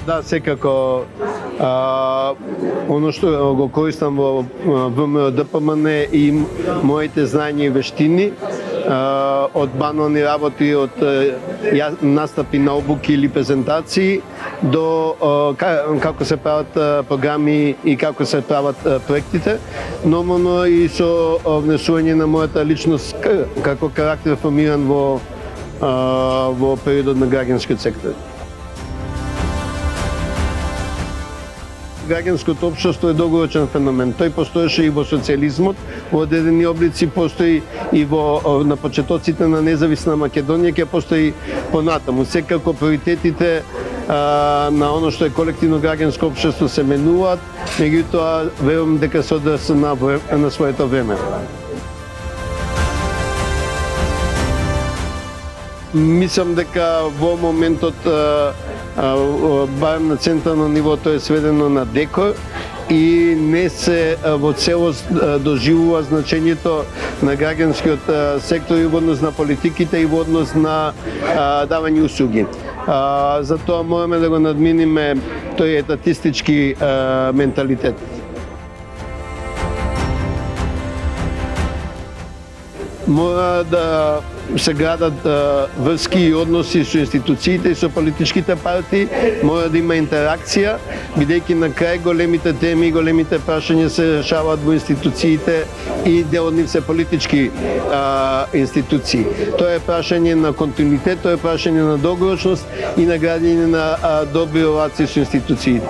Да, секако оно што го користам во ВМРО ДПМН и моите знања и вештини од банални работи, од настапи на обуки или презентации до како се прават програми и како се прават проектите, нормално и со внесување на мојата личност како карактер формиран во периодот на граѓанскиот сектор. Граѓанското општество е долгорочен феномен. Тој постоеше и во социјализмот, во одредени облици постои и на почетоците на независна Македонија, ќе постои понатаму. Секако приоритетите на оно што е колективно граѓанско општество се менуваат, меѓутоа верувам дека се одраз на своето време. Мислам дека во моментот барем на централно ниво тоа е сведено на декор и не се во целост доживува значењето на граѓанскиот сектор и во однос на политиките и во однос на давање услуги. Затоа мораме да го надминиме тој етатистички менталитет. Мора да се градат врски и односи со институциите и со политичките партии, мора да има интеракција, бидејќи на крај големите теми и големите прашања се решаваат во институциите и дел од нив се политички институции. Тоа е прашање на континуитет, тоа е прашање на долгорочност и на градење на добри релации со институциите.